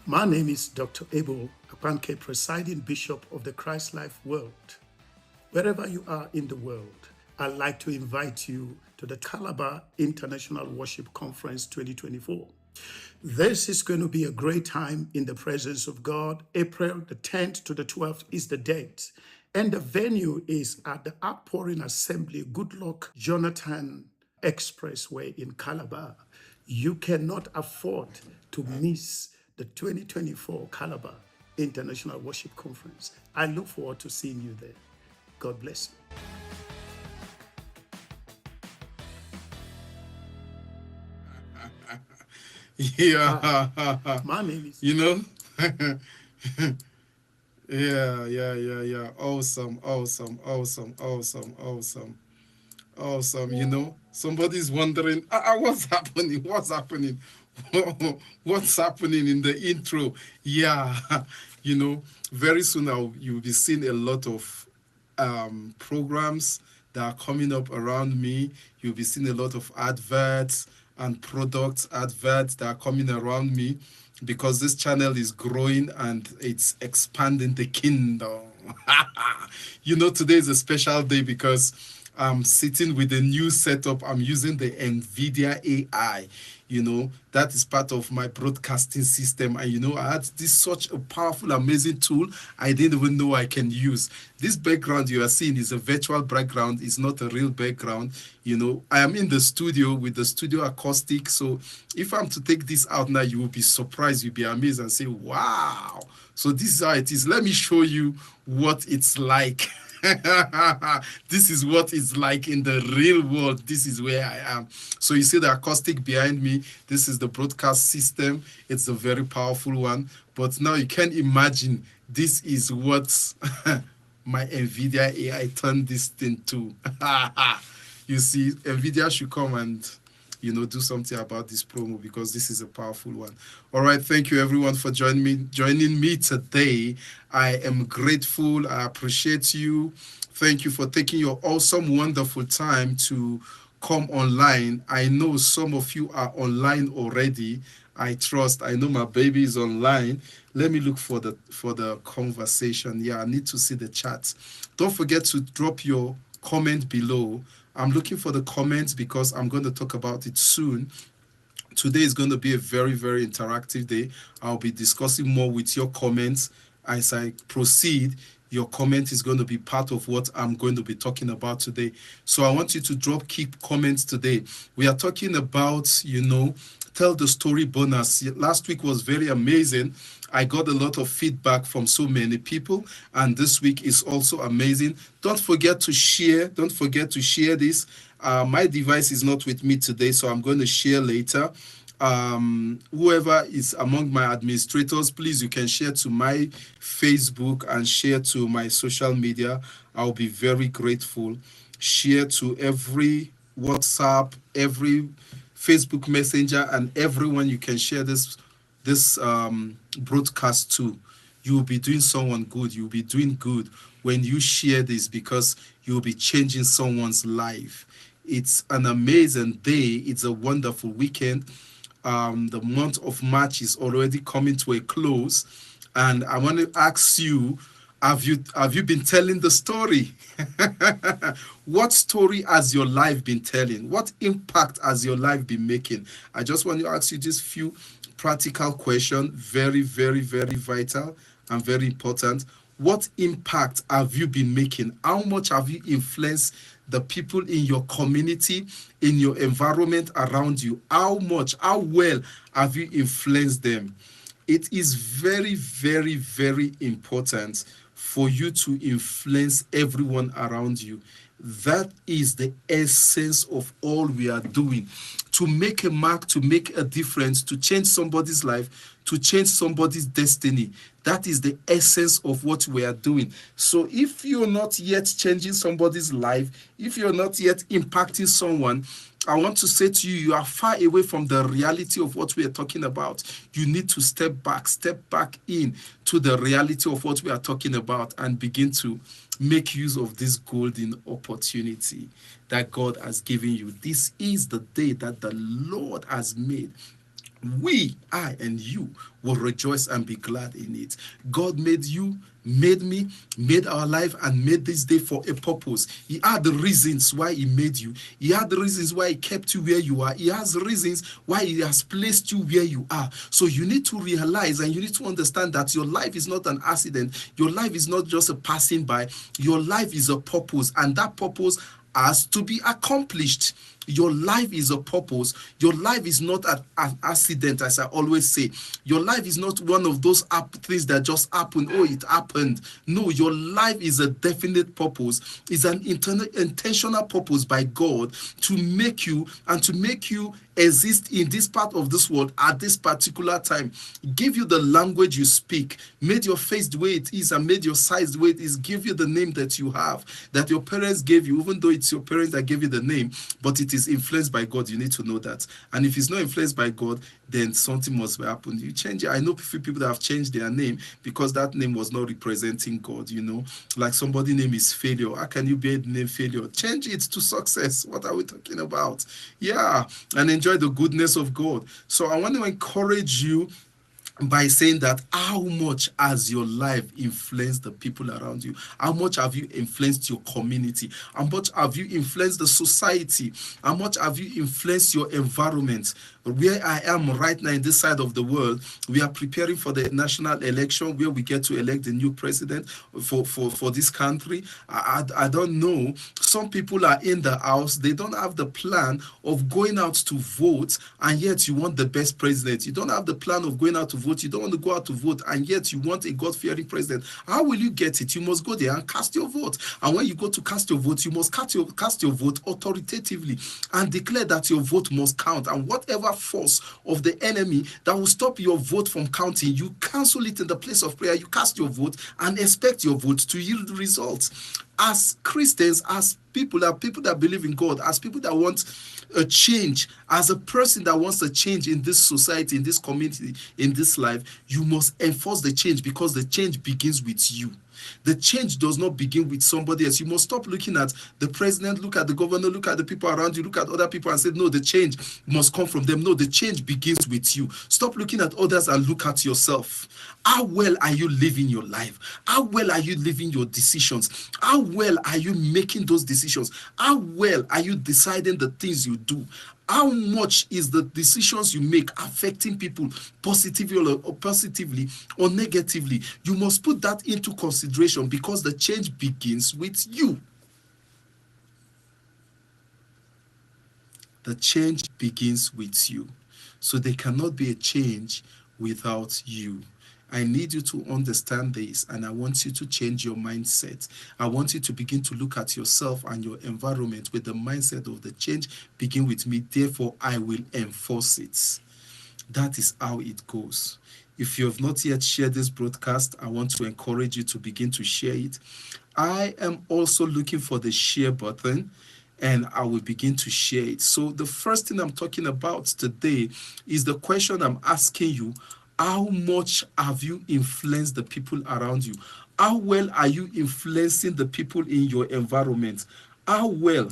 My name is Dr. Abel Apanke, presiding Bishop of the Christ Life World. Wherever you are in the world, I'd like to invite you to the Calabar International Worship Conference 2024. This is going to be a great time in the presence of God. April the 10th to the 12th is the date. And the venue is at the Outpouring Assembly, Goodluck Jonathan Expressway in Calabar. You cannot afford to miss the 2024 Calabar International Worship Conference. I look forward to seeing you there. God bless you. Hi, Yeah, my name is. you know, yeah. Awesome. Somebody's wondering, what's happening? What's happening? What's happening in the intro? Yeah, very soon you'll be seeing a lot of programs that are coming up around me. You'll be seeing a lot of adverts and product adverts that are coming around me because this channel is growing and it's expanding the kingdom. Today is a special day because I'm sitting with a new setup. I'm using the NVIDIA AI. That is part of my broadcasting system. And I had this such a powerful, amazing tool I didn't even know I can use. This background you are seeing is a virtual background. It's not a real background. I am in the studio with the studio acoustic. So if I'm to take this out now, you will be surprised. You'll be amazed and say, wow. So this is how it is. Let me show you what it's like. This is what it's like in the real world. This is where I am. So you see the acoustic behind me. This is the broadcast system. It's a very powerful one. But now you can imagine this is what my NVIDIA AI turned this thing to. You see, NVIDIA should come and do something about this promo because this is a powerful one. All right, thank you everyone for joining me today. I am grateful. I appreciate you. Thank you for taking your awesome, wonderful time to come online. I know some of you are online already. I know my baby is online. Let me look for the conversation. Yeah, I need to see the chat. Don't forget to drop your comment below. I'm looking for the comments because I'm going to talk about it soon. Today is going to be a very, very interactive day. I'll be discussing more with your comments as I proceed. Your comment is going to be part of what I'm going to be talking about today. So I want you to drop key comments today. We are talking about, tell the story bonus. Last week was very amazing. I got a lot of feedback from so many people, and this week is also amazing. Don't forget to share. Don't forget to share this. My device is not with me today, so I'm going to share later. Whoever is among my administrators, please, you can share to my Facebook and share to my social media. I'll be very grateful. Share to every WhatsApp, every Facebook Messenger, and everyone you can share this broadcast to. You'll be doing someone good. You'll be doing good when you share this because you'll be changing someone's life. It's an amazing day. It's a wonderful weekend. The month of March is already coming to a close, and I want to ask you, have you been telling the story? What story has your life been telling? What impact has your life been making? I just want to ask you just few practical questions, very, very, very vital and very important. What impact have you been making? How much have you influenced the people in your community, in your environment around you? How well have you influenced them? It is very, very, very important for you to influence everyone around you. That is the essence of all we are doing. To make a mark, to make a difference, to change somebody's life, to change somebody's destiny. That is the essence of what we are doing. So if you're not yet changing somebody's life, if you're not yet impacting someone, I want to say to you, you are far away from the reality of what we are talking about. You need to step back in to the reality of what we are talking about and begin to make use of this golden opportunity that God has given you. This is the day that the Lord has made. I and you will rejoice and be glad in it. God made you, made me, made our life, and made this day for a purpose. He had the reasons why He made you. He had the reasons why He kept you where you are. He has reasons why He has placed you where you are. So you need to realize and you need to understand that your life is not an accident. Your life is not just a passing by. Your life is a purpose, and that purpose has to be accomplished. Your life is a purpose. Your life is not an accident, as I always say. Your life is not one of those things that just happen. Oh, it happened. No, your life is a definite purpose. It's an intentional purpose by God to make you and to make you exist in this part of this world at this particular time. Give you the language you speak, made your face the way it is, and made your size the way it is. Give you the name that you have, that your parents gave you, even though it's your parents that gave you the name, but it is influenced by God. You need to know that. And if it's not influenced by God, then something must happen. You change it. I know a few people that have changed their name because that name was not representing God, like somebody's name is failure. How can you bear the name failure? Change it to success. What are we talking about? Yeah, and enjoy the goodness of God. So I want to encourage you by saying that how much has your life influenced the people around you? How much have you influenced your community? How much have you influenced the society? How much have you influenced your environment? Where I am right now in this side of the world, we are preparing for the national election where we get to elect the new president for this country. I don't know. Some people are in the house. They don't have the plan of going out to vote, and yet you want the best president. You don't have the plan of going out to vote. You don't want to go out to vote, and yet you want a God-fearing president. How will you get it? You must go there and cast your vote. And when you go to cast your vote, you must cast your vote authoritatively and declare that your vote must count. And whatever force of the enemy that will stop your vote from counting, you cancel it in the place of prayer. You cast your vote and expect your vote to yield results. As Christians, as people that believe in God, as people that want a change, as a person that wants a change in this society, in this community, in this life, you must enforce the change, because the change begins with you. The change does not begin with somebody else. You must stop looking at the president, look at the governor, look at the people around you, look at other people and say, no, the change must come from them. No, the change begins with you. Stop looking at others and look at yourself. How well are you living your life? How well are you living your decisions? How well are you making those decisions? How well are you deciding the things you do? How much is the decisions you make affecting people positively or negatively? You must put that into consideration, because the change begins with you. The change begins with you. So there cannot be a change without you. I need you to understand this, and I want you to change your mindset. I want you to begin to look at yourself and your environment with the mindset of the change begin with me, therefore I will enforce it. That is how it goes. If you have not yet shared this broadcast, I want to encourage you to begin to share it. I am also looking for the share button, and I will begin to share it. So the first thing I'm talking about today is the question I'm asking you: how much have you influenced the people around you? How well are you influencing the people in your environment? How well?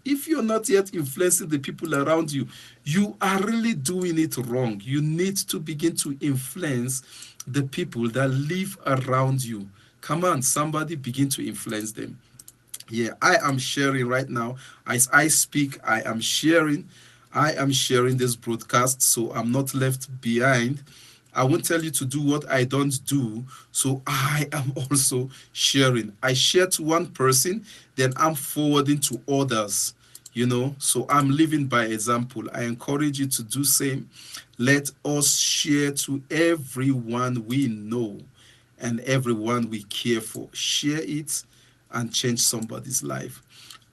If you're not yet influencing the people around you, you are really doing it wrong. You need to begin to influence the people that live around you. Come on, somebody begin to influence them. Yeah, I am sharing right now. As I speak, I am sharing this broadcast, so I'm not left behind. I won't tell you to do what I don't do, so I am also sharing. I share to one person, then I'm forwarding to others, so I'm living by example. I encourage you to do same. Let us share to everyone we know and everyone we care for. Share it and change somebody's life.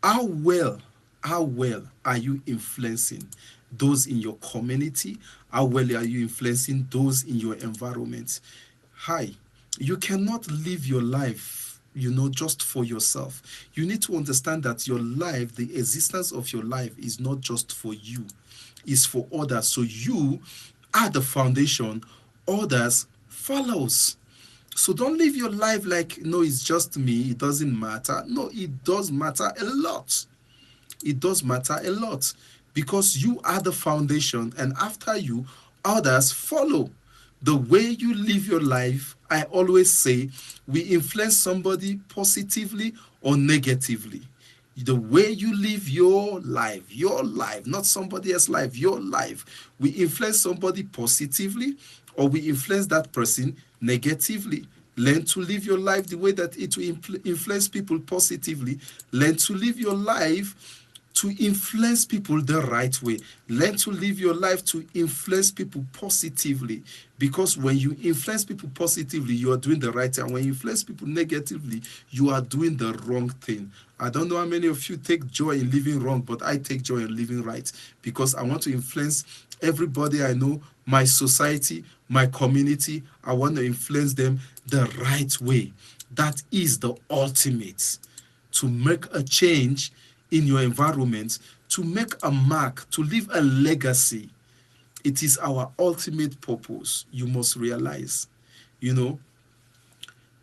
How well are you influencing those in your community? How well are you influencing those in your environment? You cannot live your life, just for yourself. You need to understand that your life, the existence of your life, is not just for you, it's for others. So you are the foundation, others follows. So don't live your life like, no, it's just me, it doesn't matter. No, it does matter a lot. It does matter a lot, because you are the foundation, and after you, others follow. The way you live your life, I always say, we influence somebody positively or negatively. The way you live your life, not somebody else's life, your life. We influence somebody positively or we influence that person negatively. Learn to live your life the way that it will influence people positively. Learn to live your life to influence people the right way. Learn to live your life to influence people positively. Because when you influence people positively, you are doing the right thing. And when you influence people negatively, you are doing the wrong thing. I don't know how many of you take joy in living wrong, but I take joy in living right because I want to influence everybody I know, my society, my community. I want to influence them the right way. That is the ultimate. To make a change in your environment, to make a mark, to leave a legacy. It is our ultimate purpose. You must realize, you know,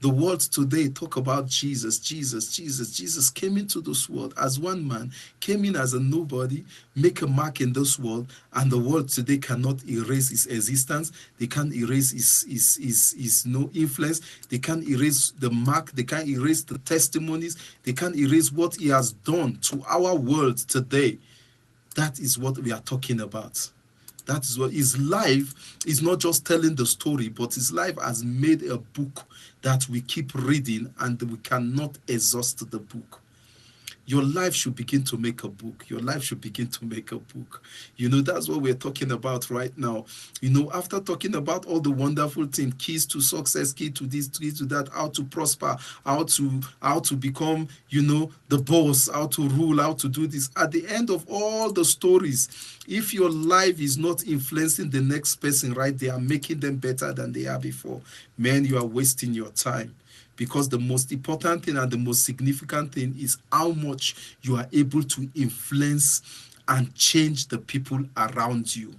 the world today talk about Jesus. Jesus came into this world as one man, came in as a nobody, make a mark in this world, and the world today cannot erase his existence. They can't erase his no influence. They can't erase the mark. They can't erase the testimonies. They can't erase what he has done to our world today. That is what we are talking about. That is what his life is, not just telling the story, but his life has made a book that we keep reading and we cannot exhaust the book. Your life should begin to make a book. Your life should begin to make a book. You know, that's what we're talking about right now. You know, after talking about all the wonderful things, keys to success, key to this, key to that, how to prosper, how to become, you know, the boss, how to rule, how to do this. At the end of all the stories, if your life is not influencing the next person, right, they are making them better than they are before, man, you are wasting your time. Because the most important thing and the most significant thing is how much you are able to influence and change the people around you.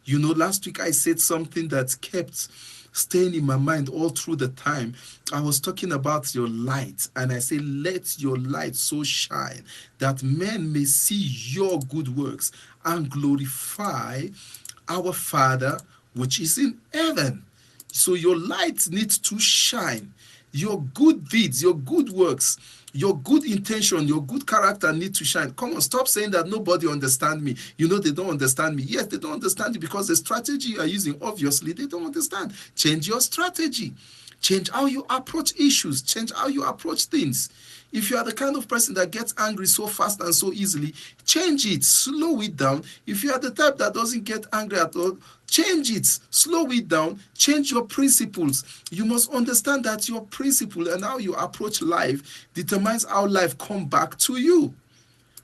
You know, last week I said something that kept staying in my mind all through the time. I was talking about your light, and I say, let your light so shine that men may see your good works and glorify our Father which is in heaven. So your light needs to shine. Your good deeds, your good works, your good intention, your good character need to shine. Come on, stop saying that nobody understands me. You know, they don't understand me. Yes, they don't understand you because the strategy you are using, obviously, they don't understand. Change your strategy. Change how you approach issues. Change how you approach things. If you are the kind of person that gets angry so fast and so easily, change it, slow it down. If you are the type that doesn't get angry at all, change it, slow it down, change your principles. You must understand that your principle and how you approach life determines how life comes back to you.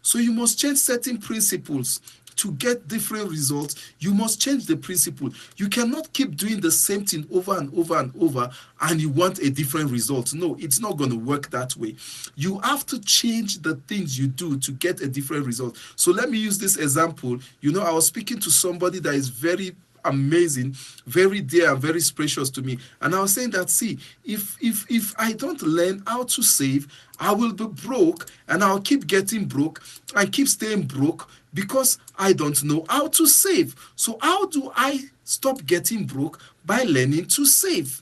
So you must change certain principles to get different results. You must change the principle. You cannot keep doing the same thing over and over and over and you want a different result. No, it's not going to work that way. You have to change the things you do to get a different result. So let me use this example. You know, I was speaking to somebody that is very amazing, very dear and very precious to me, and I was saying that, see, if I don't learn how to save, I will be broke and I'll keep getting broke and keep staying broke because I don't know how to save. So how do I stop getting broke? By learning to save.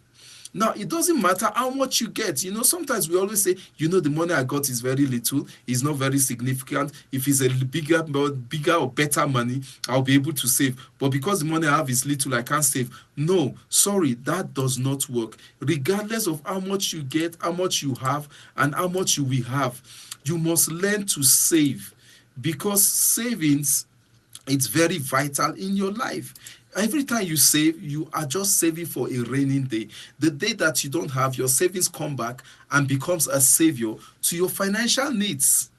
Now, it doesn't matter how much you get. You know, sometimes we always say, you know, the money I got is very little. It's not very significant. If it's a bigger or better money, I'll be able to save. But because the money I have is little, I can't save. No, sorry, that does not work. Regardless of how much you get, how much you have, and how much you will have, you must learn to save. Because savings, it's very vital in your life. Every time you save, you are just saving for a raining day. The day that you don't have, your savings come back and becomes a savior to your financial needs.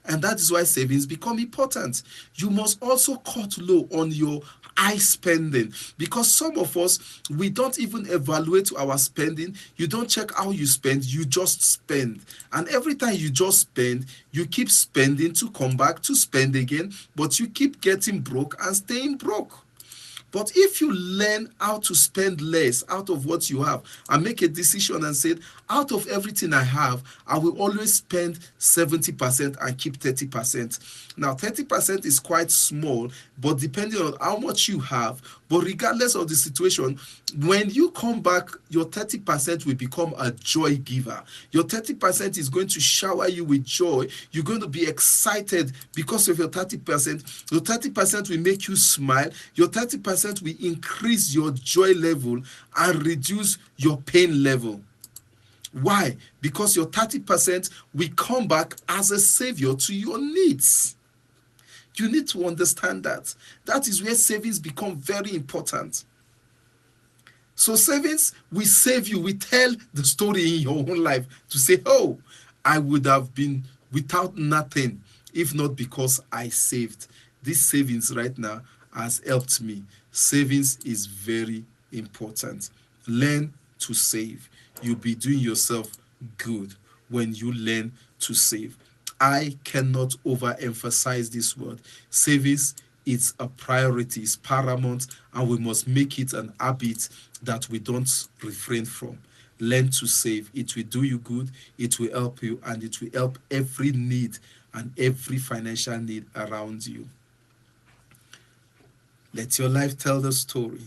And that is why savings become important. You must also cut low on your high spending, because some of us, we don't even evaluate our spending. You don't check how you spend, you just spend. And every time you just spend, you keep spending to come back to spend again, but you keep getting broke and staying broke. But if you learn how to spend less out of what you have and make a decision and say, out of everything I have, I will always spend 70% and keep 30%. Now, 30% is quite small, but depending on how much you have, but regardless of the situation, when you come back, your 30% will become a joy giver. Your 30% is going to shower you with joy. You're going to be excited because of your 30%. Your 30% will make you smile. Your 30% will increase your joy level and reduce your pain level. Why? Because your 30% will come back as a savior to your needs. You need to understand that. That is where savings become very important. So savings will save you. We tell the story in your own life to say, oh, I would have been without nothing if not because I saved. This savings right now has helped me. Savings is very important. Learn to save. You'll be doing yourself good when you learn to save. I cannot overemphasize this word. Savings is a priority, it's paramount, and we must make it an habit that we don't refrain from. Learn to save. It will do you good, it will help you, and it will help every need and every financial need around you. Let your life tell the story.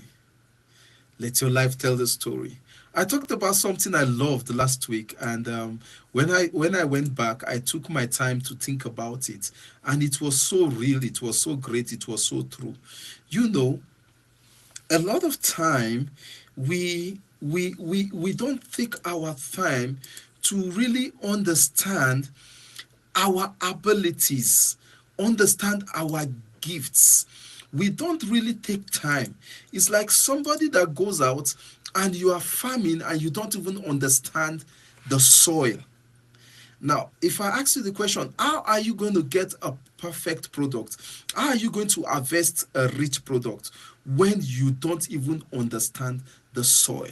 Let your life tell the story. I talked about something I loved last week, and when I went back, I took my time to think about it, and it was so real, it was so great, it was so true. You know, a lot of time we don't take our time to really understand our abilities, understand our gifts. We don't really take time. It's like somebody that goes out and you are farming and you don't even understand the soil. Now, if I ask you the question, how are you going to get a perfect product? How are you going to harvest a rich product when you don't even understand the soil?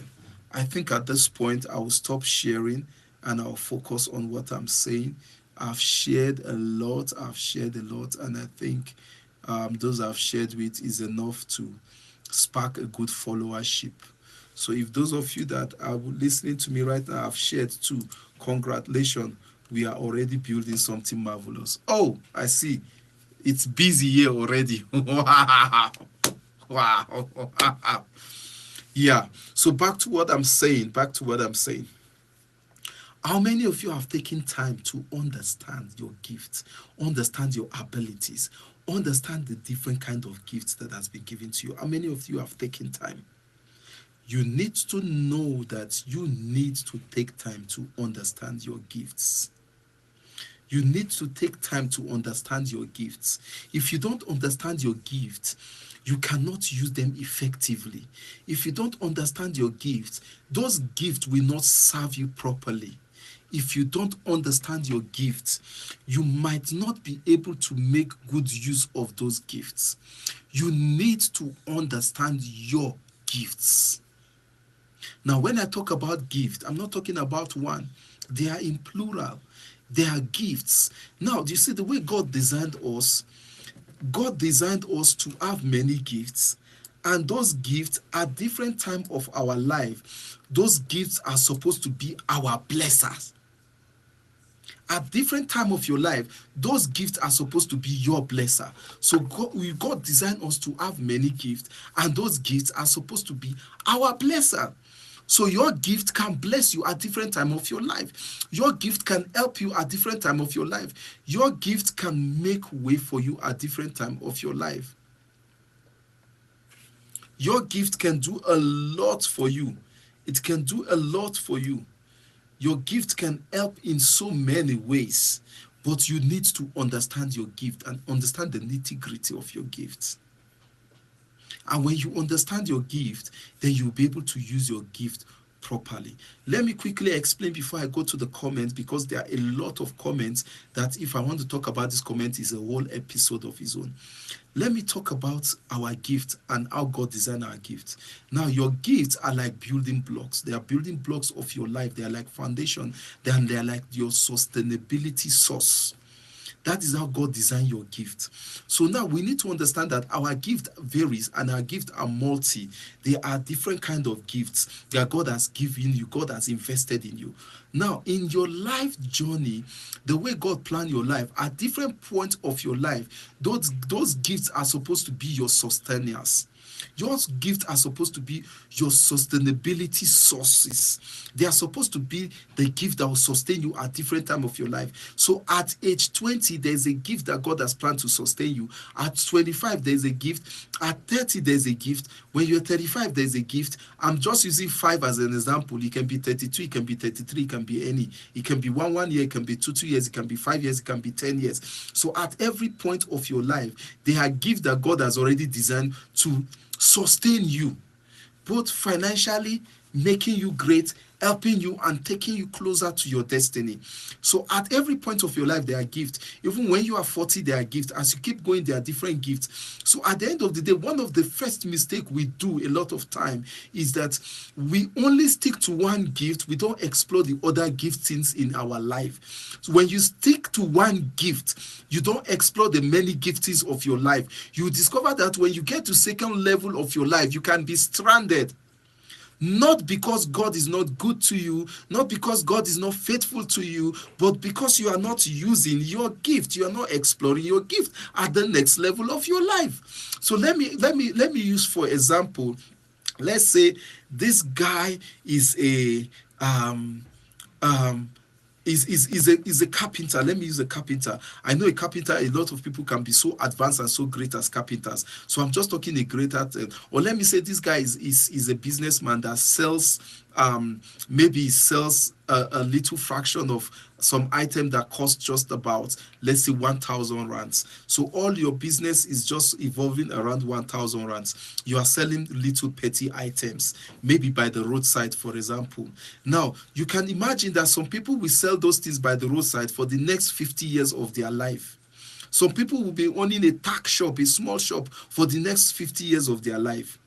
I think at this point, I will stop sharing and I'll focus on what I'm saying. I've shared a lot, and I think those I've shared with is enough to spark a good followership. So if those of you that are listening to me right now have shared too, congratulations, we are already building something marvelous. Oh, I see. It's busy here already. Wow. Wow. Yeah. So back to what I'm saying. How many of you have taken time to understand your gifts, understand your abilities, understand the different kind of gifts that has been given to you? How many of you have taken time? You need to know that you need to take time to understand your gifts. You need to take time to understand your gifts. If you don't understand your gifts, you cannot use them effectively. If you don't understand your gifts, those gifts will not serve you properly. If you don't understand your gifts, you might not be able to make good use of those gifts. You need to understand your gifts. Now, when I talk about gift, I'm not talking about one. They are in plural. They are gifts. Now, do you see the way God designed us? God designed us to have many gifts. And those gifts, at different time of our life, those gifts are supposed to be our blessers. At different time of your life, those gifts are supposed to be your blesser. So God designed us to have many gifts, and those gifts are supposed to be our blesser. So your gift can bless you at different time of your life. Your gift can help you at different time of your life. Your gift can make way for you at different time of your life. Your gift can do a lot for you. It can do a lot for you. Your gift can help in so many ways, but you need to understand your gift and understand the nitty-gritty of your gifts. And when you understand your gift, then you'll be able to use your gift properly. Let me quickly explain before I go to the comments, because there are a lot of comments that if I want to talk about this comment is a whole episode of its own. Let me talk about our gift and how God designed our gifts. Now, your gifts are like building blocks. They are building blocks of your life. They are like foundation. They are like your sustainability source. That is how God designed your gift. So now we need to understand that our gift varies and our gift are multi. There are different kind of gifts that God has given you, God has invested in you. Now, in your life journey, the way God planned your life, at different points of your life, those gifts are supposed to be your sustainers. Your gifts are supposed to be your sustainability sources. They are supposed to be the gift that will sustain you at different time of your life. So at age 20, there's a gift that God has planned to sustain you. At 25, there's a gift. At 30, there's a gift. When you're 35, there's a gift. I'm just using 5 as an example. It can be 32, it can be 33, it can be any. It can be 1 year, it can be 2 years, it can be 5 years, it can be 10 years. So at every point of your life, there are gifts that God has already designed to sustain you, both financially, making you great, helping you and taking you closer to your destiny. So at every point of your life, there are gifts. Even when you are 40, there are gifts. As you keep going, there are different gifts. So at the end of the day, one of the first mistakes we do a lot of time is that we only stick to one gift. We don't explore the other giftings in our life. So when you stick to one gift, you don't explore the many giftings of your life. You discover that when you get to second level of your life, you can be stranded. Not because God is not good to you, not because God is not faithful to you, but because you are not using your gift. You are not exploring your gift at the next level of your life. So let me use for example. Let's say this guy is a is a carpenter. Let me use a carpenter. I know a carpenter, a lot of people can be so advanced and so great as carpenters. So I'm just talking a greater, or let me say this guy is a businessman that sells, maybe he sells a little fraction of some item that costs just about, let's say, 1,000 rands. So all your business is just evolving around 1,000 rands. You are selling little petty items, maybe by the roadside, for example. Now, you can imagine that some people will sell those things by the roadside for the next 50 years of their life. Some people will be owning a tack shop, a small shop, for the next 50 years of their life.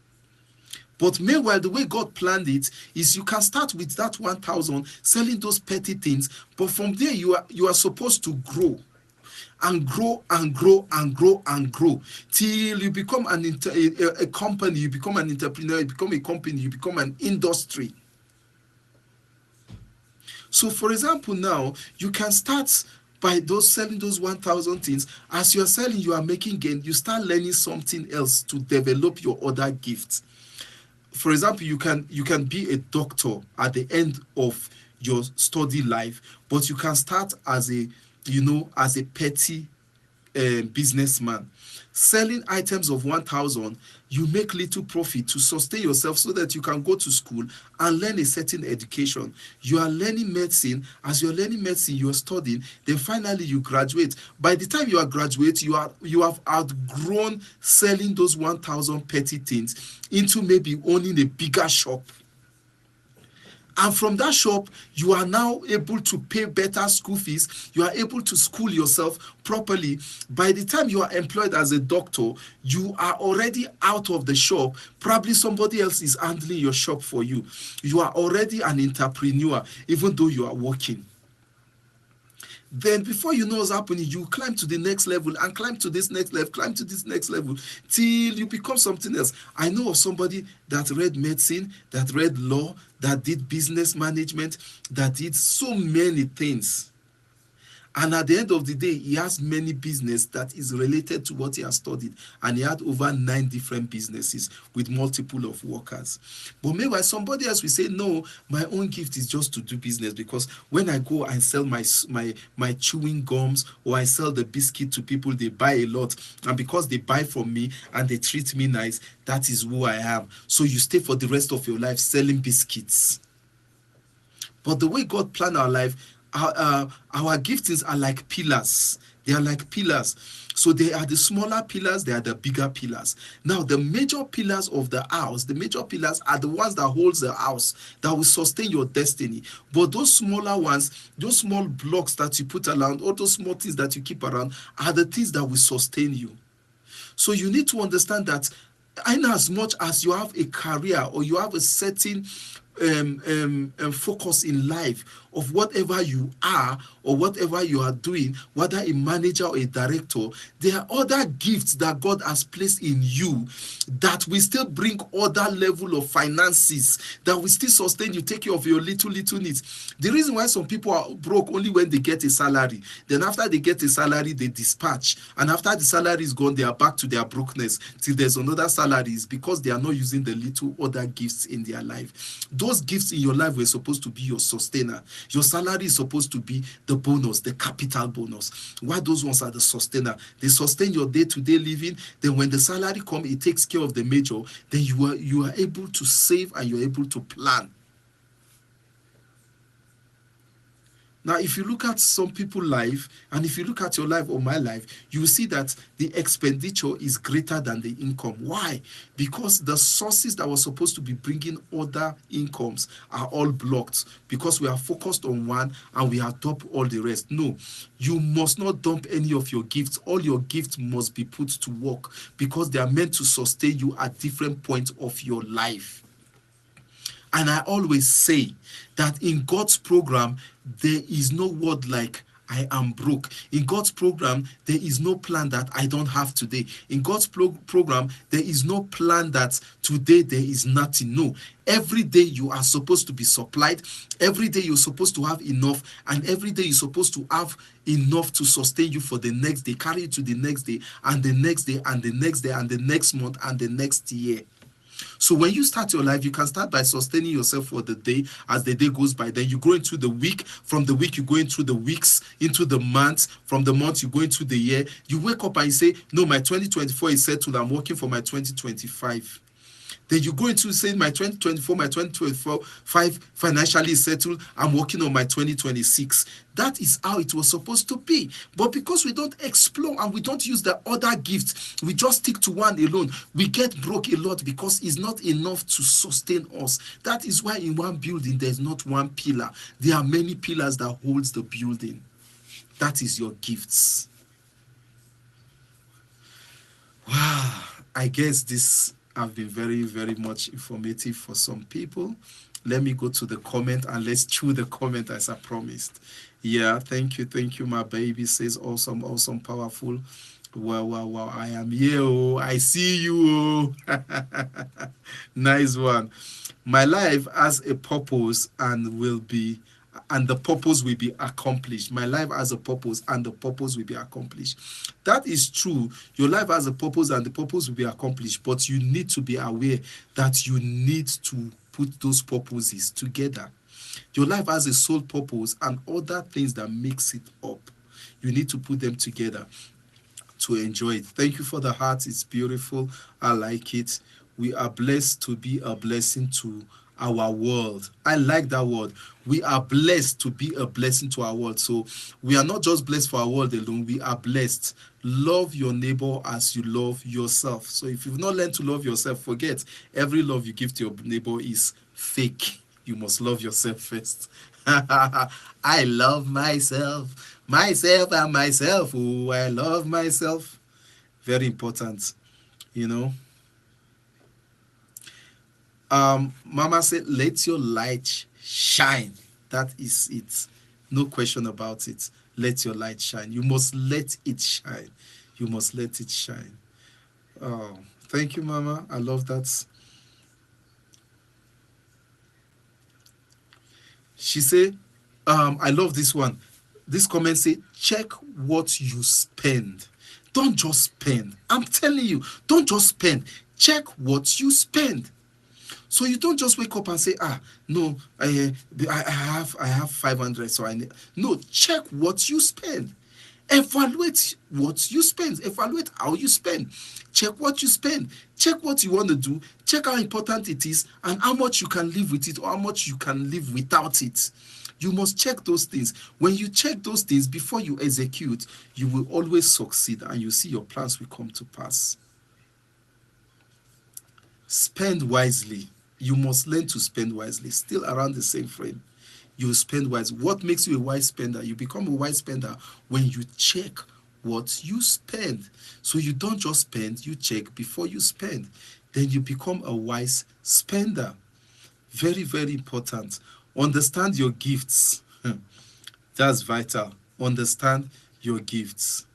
But meanwhile, the way God planned it is you can start with that 1,000 selling those petty things, but from there you are supposed to grow and grow and grow and grow and grow till you become a company, you become an entrepreneur, you become a company, you become an industry. So for example, now you can start by selling those 1,000 things. As you are selling, you are making gain. You start learning something else to develop your other gifts. For example, you can be a doctor at the end of your study life, but you can start as a petty businessman selling items of 1,000. You make little profit to sustain yourself so that you can go to school and learn a certain education. You are learning medicine. As you're learning medicine, you're studying. Then finally you graduate. By the time you are graduate, you have outgrown selling those 1,000 petty things into maybe owning a bigger shop. And from that shop, you are now able to pay better school fees. You are able to school yourself properly. By the time you are employed as a doctor, you are already out of the shop. Probably somebody else is handling your shop for you. You are already an entrepreneur, even though you are working. Then before you know what's happening, you climb to the next level and climb to this next level, climb to this next level till you become something else. I know of somebody that read medicine, that read law, that did business management, that did so many things. And at the end of the day, he has many business that is related to what he has studied. And he had over 9 different businesses with multiple of workers. But meanwhile, somebody else will say, no, my own gift is just to do business, because when I go and sell my chewing gums, or I sell the biscuit to people, they buy a lot. And because they buy from me and they treat me nice, that is who I am. So you stay for the rest of your life selling biscuits. But the way God planned our life, our giftings are like pillars. They are like pillars. So they are the smaller pillars, they are the bigger pillars. Now, the major pillars of the house, the major pillars are the ones that holds the house, that will sustain your destiny. But those smaller ones, those small blocks that you put around, all those small things that you keep around, are the things that will sustain you. So you need to understand that in as much as you have a career or you have a certain focus in life, of whatever you are or whatever you are doing, whether a manager or a director, there are other gifts that God has placed in you that will still bring other level of finances, that will still sustain you, take care of your little needs. The reason why some people are broke only when they get a salary. Then after they get a salary, they dispatch. And after the salary is gone, they are back to their brokenness till there's another salary. It's because they are not using the little other gifts in their life. Those gifts in your life were supposed to be your sustainer. Your salary is supposed to be the bonus, the capital bonus. Why those ones are the sustainer? They sustain your day-to-day living. Then when the salary comes, it takes care of the major. Then you are able to save and you're able to plan. Now, if you look at some people's life, and if you look at your life or my life, you will see that the expenditure is greater than the income. Why? Because the sources that were supposed to be bringing other incomes are all blocked because we are focused on one and we have dumped all the rest. No, you must not dump any of your gifts. All your gifts must be put to work because they are meant to sustain you at different points of your life. And I always say that in God's program, there is no word like I am broke. In God's program, there is no plan that I don't have today. In God's program, there is no plan that today there is nothing. No. Every day you are supposed to be supplied. Every day you're supposed to have enough. And every day you're supposed to have enough to sustain you for the next day, carry it to the next day, and the next day, and the next day, and the next month, and the next year. So when you start your life, you can start by sustaining yourself for the day. As the day goes by, then you go into the week. From the week, you go into the weeks, into the months. From the month, you go into the year. You wake up and you say, no, my 2024 is settled. I'm working for my 2025. Then you go into saying my 2024, my 2025 financially settled. I'm working on my 2026. That is how it was supposed to be. But because we don't explore and we don't use the other gifts, we just stick to one alone. We get broke a lot because it's not enough to sustain us. That is why in one building, there's not one pillar. There are many pillars that holds the building. That is your gifts. Wow. I guess this have been very, very much informative for some people. Let me go to the comment and let's chew the comment as I promised. Yeah, thank you, my baby says awesome, powerful. Wow, I am here. Oh, I see you. Oh. Nice one. My life has a purpose and the purpose will be accomplished. My life has a purpose and the purpose will be accomplished. That is true. Your life has a purpose and the purpose will be accomplished, but you need to be aware that you need to put those purposes together. Your life has a sole purpose and other things that makes it up. You need to put them together to enjoy it. Thank you for the heart. It's beautiful. I like it. We are blessed to be a blessing to our world. I like that word. We are blessed to be a blessing to our world. So we are not just blessed for our world alone. We are blessed. Love your neighbor as you love yourself. So if you've not learned to love yourself, forget. Every love you give to your neighbor is fake. You must love yourself first. I love myself and myself. Oh, I love myself. Very important, you know. Mama said, let your light shine. That is it. No question about it. Let your light shine. You must let it shine. You must let it shine. Oh, thank you, Mama. I love that. She said, I love this one. This comment say, check what you spend. Don't just spend. I'm telling you, don't just spend. Check what you spend. So you don't just wake up and say, no, I have 500, so I need. No, check what you spend. Evaluate what you spend. Evaluate how you spend. Check what you spend. Check what you want to do. Check how important it is and how much you can live with it or how much you can live without it. You must check those things. When you check those things before you execute, you will always succeed and you see your plans will come to pass. Spend wisely. You must learn to spend wisely. Still around the same frame. You spend wisely. What makes you a wise spender? You become a wise spender when you check what you spend. So you don't just spend, you check before you spend. Then you become a wise spender. Very, very important. Understand your gifts. That's vital. Understand your gifts.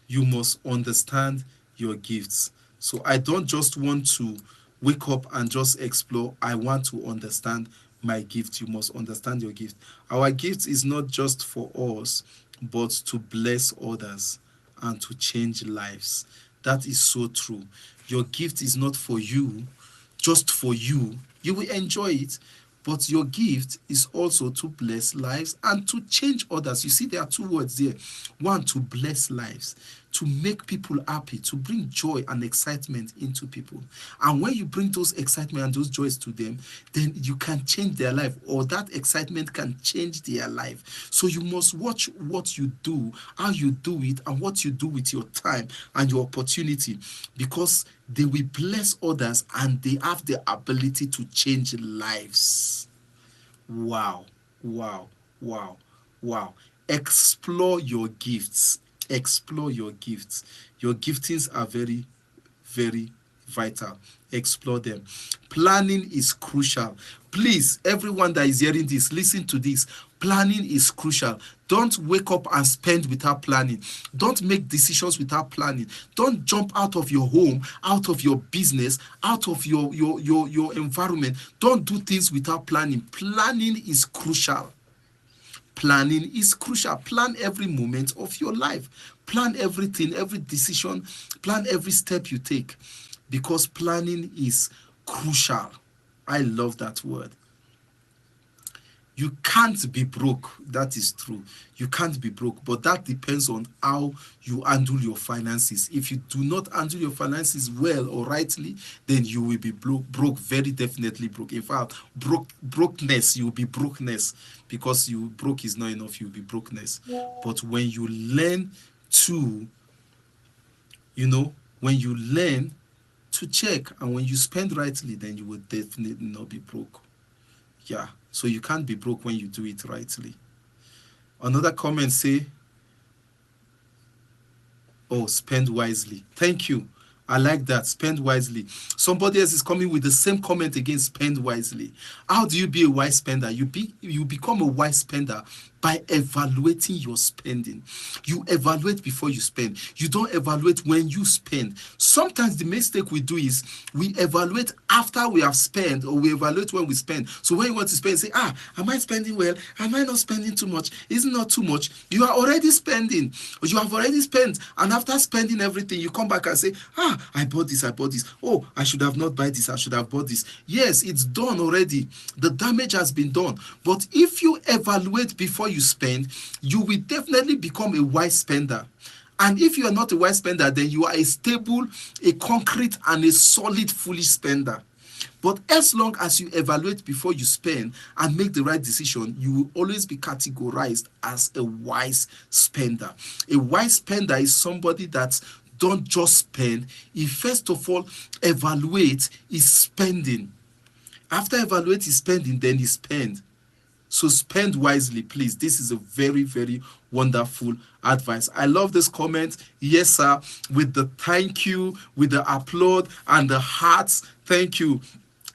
You must understand your gifts. So I don't just want to wake up and just explore. I want to understand my gift. You must understand your gift. Our gift is not just for us, but to bless others and to change lives. That is so true. Your gift is not for you, just for you. You will enjoy it, but your gift is also to bless lives and to change others. You see, there are two words there. One, to bless lives, to make people happy, to bring joy and excitement into people. And when you bring those excitement and those joys to them, then you can change their life, or that excitement can change their life. So you must watch what you do, how you do it, and what you do with your time and your opportunity, because they will bless others and they have the ability to change lives. Wow, wow, wow, wow. Explore your gifts. Explore your gifts. Your giftings are very, very vital. Explore them. Planning is crucial. Please, everyone that is hearing this, listen to this. Planning is crucial. Don't wake up and spend without planning. Don't make decisions without planning. Don't jump out of your home, out of your business, out of your environment. Don't do things without planning. Planning is crucial. Planning is crucial. Plan every moment of your life. Plan everything, every decision, plan every step you take, because planning is crucial. I love that word. You can't be broke. That is true. You can't be broke, but that depends on how you handle your finances. If you do not handle your finances well or rightly, then you will be broke, very definitely broke. In fact, brokenness, you will be brokenness, because you broke is not enough, you will be brokenness. But when you learn to, when you learn to check and when you spend rightly, then you will definitely not be broke. Yeah. So you can't be broke when you do it rightly. Another comment say, oh, spend wisely. Thank you. I like that. Spend wisely. Somebody else is coming with the same comment again. Spend wisely. How do you be a wise spender? You become a wise spender by evaluating your spending. You evaluate before you spend. You don't evaluate when you spend. Sometimes the mistake we do is we evaluate after we have spent, or we evaluate when we spend. So when you want to spend, say, am I spending well? Am I not spending too much? Is it not too much? You are already spending. You have already spent. And after spending everything, you come back and say, I bought this. Oh, I should have not bought this. I should have bought this. Yes, it's done already. The damage has been done. But if you evaluate before you spend, you will definitely become a wise spender. And if you are not a wise spender, then you are a stable, a concrete, and a solid foolish spender. But as long as you evaluate before you spend and make the right decision, you will always be categorized as a wise spender. A wise spender is somebody that don't just spend. He first of all evaluate his spending. After evaluate his spending, then he spend. So spend wisely, please. This is a very, very wonderful advice. I love this comment. Yes, sir. With the thank you, with the applaud and the hearts. Thank you.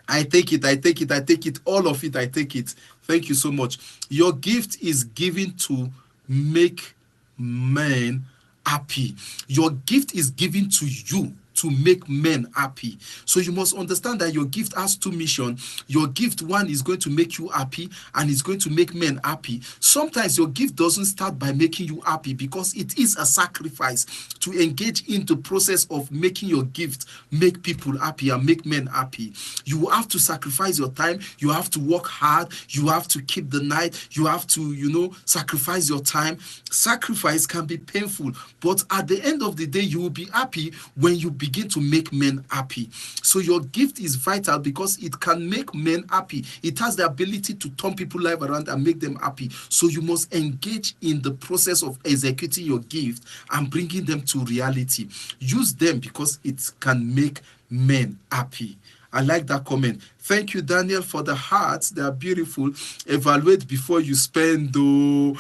I take it. All of it, I take it. Thank you so much. Your gift is given to make men happy. Your gift is given to you to make men happy. So you must understand that your gift has two missions. Your gift, one, is going to make you happy, and it's going to make men happy. Sometimes your gift doesn't start by making you happy, because it is a sacrifice to engage in the process of making your gift make people happy and make men happy. You have to sacrifice your time. You have to work hard. You have to keep the night. You have to, sacrifice your time. Sacrifice can be painful, but at the end of the day, you will be happy when you begin to make men happy. So your gift is vital because it can make men happy. It has the ability to turn people's life around and make them happy. So you must engage in the process of executing your gift and bringing them to reality. Use them because it can make men happy. I like that comment. Thank you, Daniel, for the hearts. They are beautiful. Evaluate before you spend, though.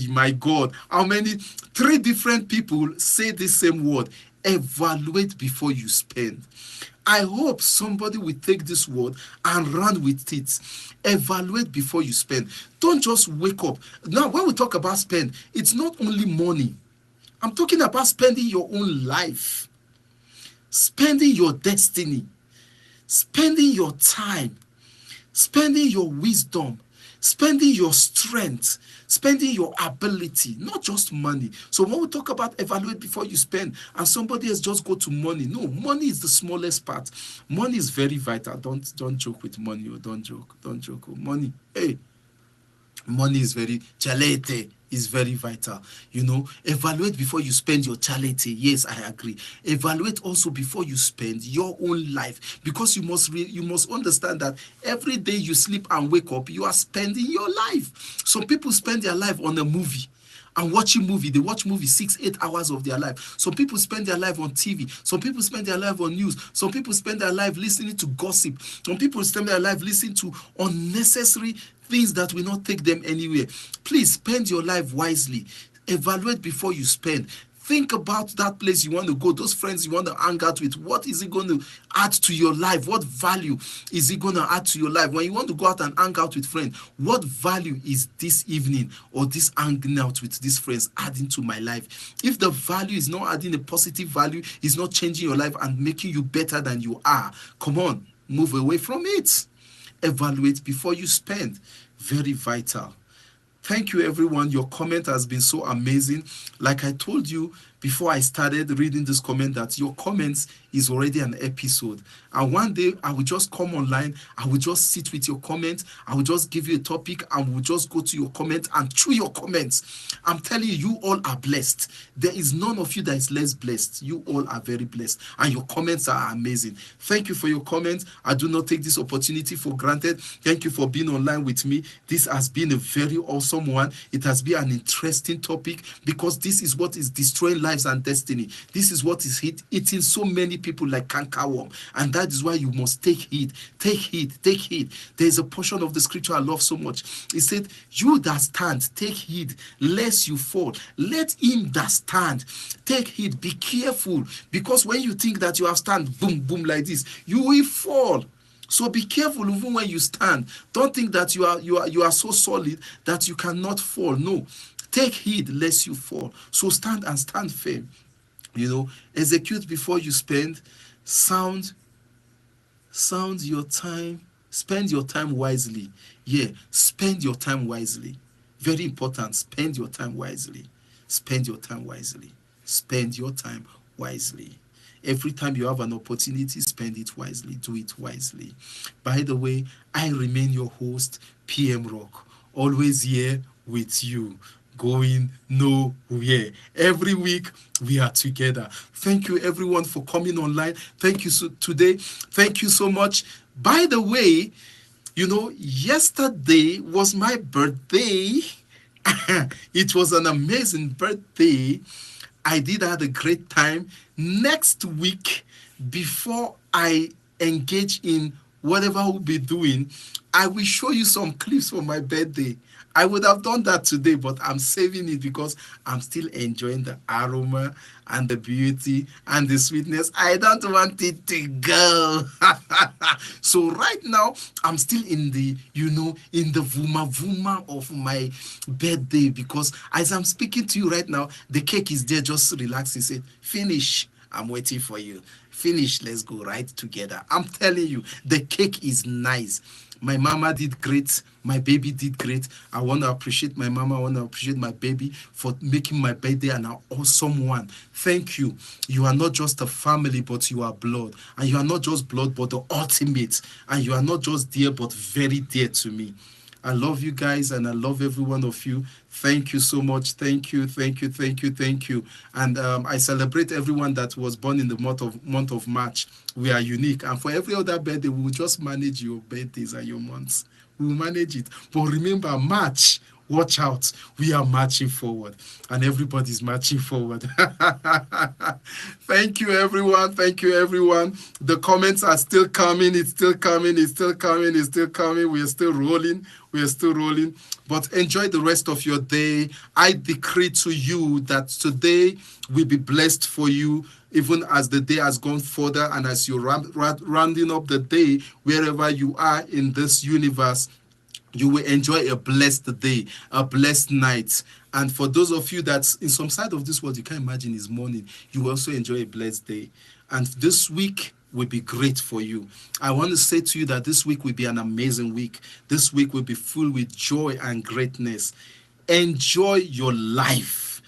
My God. How many? 3 different people say the same word. Evaluate before you spend. I hope somebody will take this word and run with it. Evaluate before you spend. Don't just wake up. Now, when we talk about spend, it's not only money. I'm talking about spending your own life, spending your destiny, spending your time, spending your wisdom, spending your strength, spending your ability, not just money. So when we talk about evaluate before you spend, and somebody else just go to money. No, money is the smallest part. Money is very vital. Don't joke with money. Or don't joke. Don't joke. Money. Hey, money is very charity is very vital. Evaluate before you spend your charity. Yes, I agree. Evaluate also before you spend your own life, because you must understand that every day you sleep and wake up, you are spending your life. Some people spend their life on a movie and watching movie. They watch movie 6-8 hours of their life. Some people spend their life on TV. Some people spend their life on news. Some people spend their life listening to gossip. Some people spend their life listening to unnecessary things that will not take them anywhere. Please spend your life wisely. Evaluate before you spend. Think about that place you want to go, those friends you want to hang out with. What is it going to add to your life? What value is it going to add to your life? When you want to go out and hang out with friends, what value is this evening or this hanging out with these friends adding to my life? If the value is not adding a positive value, is not changing your life and making you better than you are, come on, move away from it. Evaluate before you spend. Very vital. Thank you, everyone. Your comment has been so amazing. Like I told you before I started reading this comment, that your comments is already an episode. And one day I will just come online. I will just sit with your comments. I will just give you a topic and we'll just go to your comment and chew your comments. I'm telling you, you all are blessed. There is none of you that is less blessed. You all are very blessed. And your comments are amazing. Thank you for your comments. I do not take this opportunity for granted. Thank you for being online with me. This has been a very awesome one. It has been an interesting topic, because this is what is destroying lives and destiny. This is what is eating so many people like cankerworm, and that is why you must take heed. Take heed. Take heed. There is a portion of the scripture I love so much. It said, "You that stand, take heed lest you fall. Let him that stand take heed. Be careful, because when you think that you have stand, boom, boom, like this, you will fall." So be careful even when you stand. Don't think that you are so solid that you cannot fall. No. Take heed lest you fall. So stand and stand firm. Execute before you spend. Sound your time. Spend your time wisely. Yeah, spend your time wisely. Very important. Spend your time wisely. Spend your time wisely. Spend your time wisely. Every time you have an opportunity, spend it wisely. Do it wisely. By the way, I remain your host, PM Rock. Always here with you. Going nowhere. Every week we are together. Thank you, everyone, for coming online. Thank you today. Thank you so much. By the way, yesterday was my birthday. It was an amazing birthday. I did have a great time. Next week, before I engage in whatever I will be doing, I will show you some clips for my birthday. I would have done that today, but I'm saving it because I'm still enjoying the aroma and the beauty and the sweetness. I don't want it to go. So right now, I'm still in the, in the vuma of my birthday, because as I'm speaking to you right now, the cake is there just relaxing. Say, finish. I'm waiting for you. Finish. Let's go right together. I'm telling you, the cake is nice. My mama did great. My baby did great. I want to appreciate my mama. I want to appreciate my baby for making my birthday an awesome one. Thank you. You are not just a family, but you are blood. And you are not just blood, but the ultimate. And you are not just dear, but very dear to me. I love you guys, and I love every one of you. Thank you so much. Thank you, thank you, thank you, thank you. And I celebrate everyone that was born in the month of March. We are unique. And for every other birthday, we will just manage your birthdays and your months. We will manage it. But remember, March, watch out. We are marching forward. And everybody's marching forward. Thank you, everyone. Thank you, everyone. The comments are still coming. It's still coming. It's still coming. It's still coming. We are still rolling. We are still rolling. But enjoy the rest of your day. I decree to you that today will be blessed for you. even as the day has gone further and as you're rounding up the day, wherever you are in this universe, you will enjoy a blessed day, a blessed night. And for those of you that's in some side of this world, you can't imagine is morning, you will also enjoy a blessed day. And this week will be great for you. I want to say to you that this week will be an amazing week. This week will be full with joy and greatness. Enjoy your life.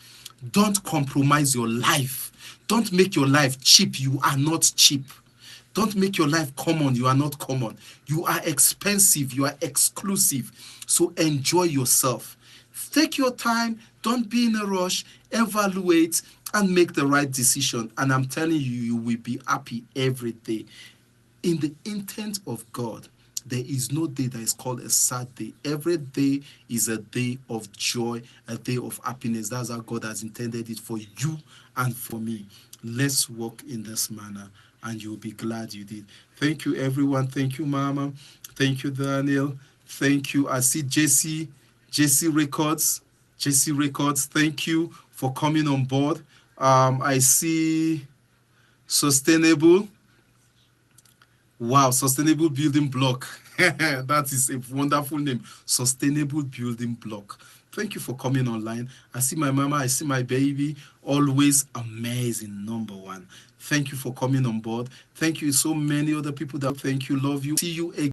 Don't compromise your life. Don't make your life cheap. You are not cheap. Don't make your life common. You are not common. You are expensive. You are exclusive. So enjoy yourself. Take your time. Don't be in a rush. Evaluate and make the right decision. And I'm telling you, you will be happy every day. In the intent of God, there is no day that is called a sad day. Every day is a day of joy, a day of happiness. That's how God has intended it for you and for me. Let's walk in this manner, and you'll be glad you did. Thank you, everyone. Thank you, Mama. Thank you, Daniel. Thank you. I see JC Records. JC Records, thank you for coming on board. I see Sustainable. Wow, Sustainable Building Block. That is a wonderful name. Sustainable Building Block. Thank you for coming online. I see my mama, I see my baby. Always amazing, number one. Thank you for coming on board. Thank you so many other people that thank you, love you. See you again.